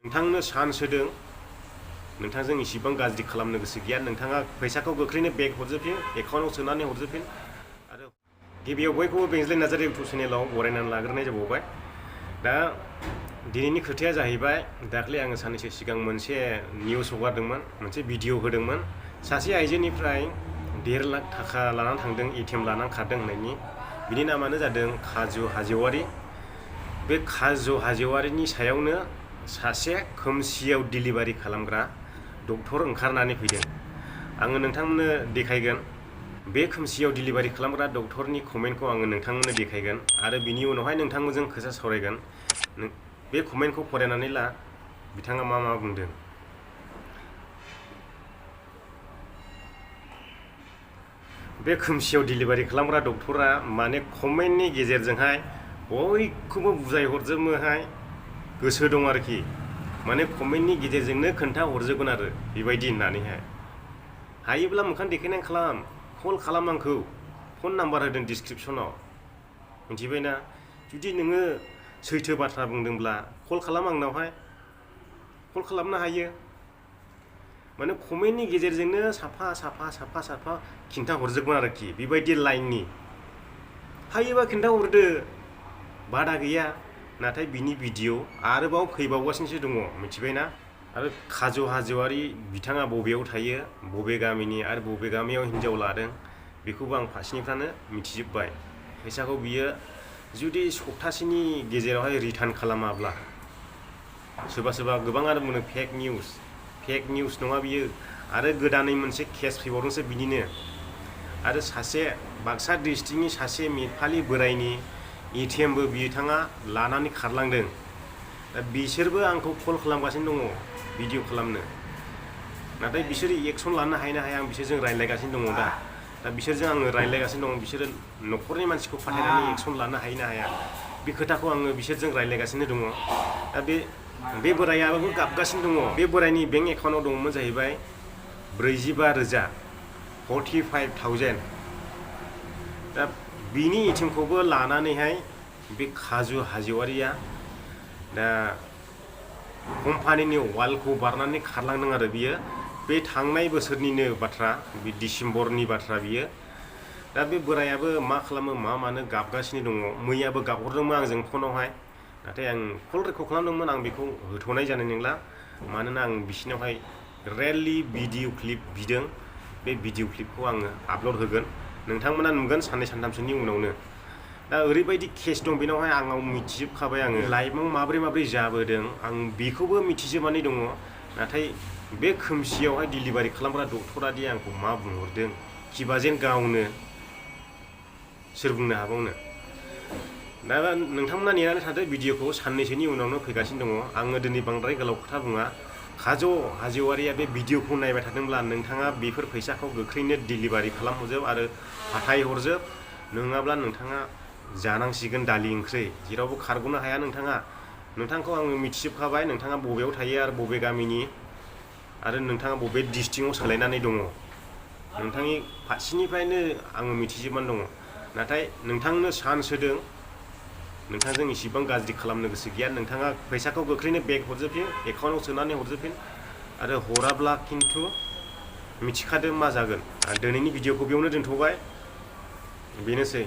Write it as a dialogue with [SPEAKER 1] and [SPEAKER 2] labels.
[SPEAKER 1] नोंथांनो चान्स होदों नोंथांजों इसिबां गाज्रि खालामनो गोसो गैया नोंथाङा फैसाखौ गोख्रैनो बेक हरजोबफिन एकाउन्टआव सोनानै हरजोबफिन आरो गिबियाव बयखौबो बेंज्लाय नार्जारि इउटुब चेनेलाव बरायनानै लाग्रोनाय जाबावबाय दा दिनैनि खोथाया जाहैबाय दाख्लै आङो साननैसो सिगां मोनसे निउस हगारदोंमोन मोनसे भिडिअ होदोंमोन सासे आइजोनिफ्राय 1.5 लाख थाखा लानानै थांदों एटिएम लानानै खारदों होननायनि बिनि नामानो जादों काजु हाज'वारि बे काजु हाज'वारिनि सायावनो सासे खोमसियाव डिलिभारि खालामग्रा डक्टर ओंखारनानै फैदों आङो नोंथांमोननो देखायगोन बे खोमसियाव डिलिभारि खालामग्रा डक्टरनि कमेन्टखौ आङो नोंथांमोननो देखायगोन आरो बिनि उनावहाय नोंथांमोनजों खोथा सावरायगोन बे कमेन्टखौ फरायनानै ला बिथाङा मा बुंदों बे खोमसियाव डिलिभारि खालामग्रा डक्टरा माने कमेन्टनि गेजेरजोंहाय बयखौबो बुजायहरजोबनोहाय गोसो दं आरोखि माने कमेन्टनि गेजेरजोंनो खोन्था हरजोबगोन आरो बेबायदि होननानैहाय हायोब्ला मोखां देखायनाय खालाम कल खालाम आंखौ फन नाम्बार होदों डिसक्रिपसनाव मिथिबायना जुदि नोङो सैथो बाथ्रा बुंदोंब्ला कल खालाम आंनावहाय कल खालामनो हायो माने कमेन्टनि गेजेरजोंनो साफा खिन्था हरजोबगोन आरोखि बेबायदि लाइननि हायोबा खिन्था हरदो बादा गैया नाथाय बिनि भिडिअ आरोबाव फैबावगासिनोसो दङ मिथिबायना आरो काजु हाज'वारि बिथाङा बबेयाव थायो बबे गामिनि आरो बबे गामियाव हिन्जाव लादों बेखौबो आं फारसेनिफ्रायनो मिथिजोबबाय फैसाखौ बियो जुदि सप्तासेनि गेजेरावहाय रिटार्न खालामाब्ला सोरबा गोबाङानो बुङो फेक निउस नङा बियो आरो गोदानै मोनसे केस फैबावदोंसो बिनिनो आरो सासे बाक्सा डिस्ट्रिक्टनि सासे नेपालि बोरायनि एटिएमबो बिथाङा लानानै खारलांदों दा बिसोरबो आंखौ कल खालामगासिनो दङ भिडिअ खालामनो नाथाय बिसोरो एक्सन लानो हायो ना हाया आं बिसोरजों रायज्लायगासिनो दङ दा बिसोरजों आङो रायज्लायगासिनो दङ बिसोरो न'खरनि मानसिखौ फाथायनानै एक्सन लानो हायो ना हाया बे खोथाखौ आङो बिसोरजों रायज्लायगासिनो दङ दा बे बोरायाबो गाबगासिनो दङ बे बोरायनि बेंक एकाउन्टआव दङमोन जाहैबाय 45,000 45,000 दा बिनि एटिएमखौबो लानानैहाय बे काजु हाज'वारिया दा कम्पानिनि वालखौ बारनानै खारलांदों आरो बियो बे थांनाय बोसोरनिनो बाथ्रा बे डिसेम्बरनि बाथ्रा बियो दा बे बोरायाबो मा खालामो मानो गाबगासिनो दङ मैयाबो गाबहरदोंमोन आंजों फनावहाय नाथाय आं कल रेकर्ड खालामदोंमोन आं बेखौ होथ'नाय जानाय नंला मानोना आं बिसिनावहाय रेलि भिडिअ क्लिप बिदों बे भिडिअ क्लिपखौ आङो आपल'ड होगोन नोंथांमोना नुगोन साननै सानथामसोनि उनावनो दा ओरैबायदि केस दं बेनावहाय आंनाव मिथिजोबखाबाय आङो लाइफआव माब्रै जाबोदों आं बेखौबो मिथिजोबनानै दङ नाथाय बे खोमसियावहाय डिलिभारि खालामग्रा डक्टरादि आंखौ मा बुंहरदों खिबाजेन गावनो सोर बुंनो हाबावनो दा नोंथांमोना नेनानै थादो भिडिअखौ साननैसोनि उनावनो फैगासिनो दङ आङो दिनै बांद्राय गोलाव खोथा बुङा काजु हाज'वारिया बे भिडिअखौ नायबाय थादोंब्ला नोंथाङा बेफोर फैसाखौ गोख्रैनो डिलिभारि खालामहरजोब आरो फाथायहरजोब नङाब्ला नोंथाङा जानांसिगोन दालि ओंख्रि जेरावबो खारग'नो हाया नोंथांखौ आङो मिथिजोबखाबाय नोंथाङा बबेयाव थायो आरो बबे गामिनि आरो नोंथाङा बबे डिस्ट्रिक्टआव सोलायनानै दङ नोंथांनि फारसेनिफ्रायनो आङो मिथिजोबनानै दङ नाथाय नोंथांनो चान्स होदों नोंथांजों इसिबां गाज्रि खालामनो गोसो गैया नोंथाङा फैसाखौ गोख्रैनो बेक हरजोबफिन एकाउन्टआव सोनानै हरजोबफिन आरो हराब्ला खिन्थु मिथिखादों मा जागोन दिनैनि भिडिअखौ बेयावनो दोनथ'बाय बेनोसै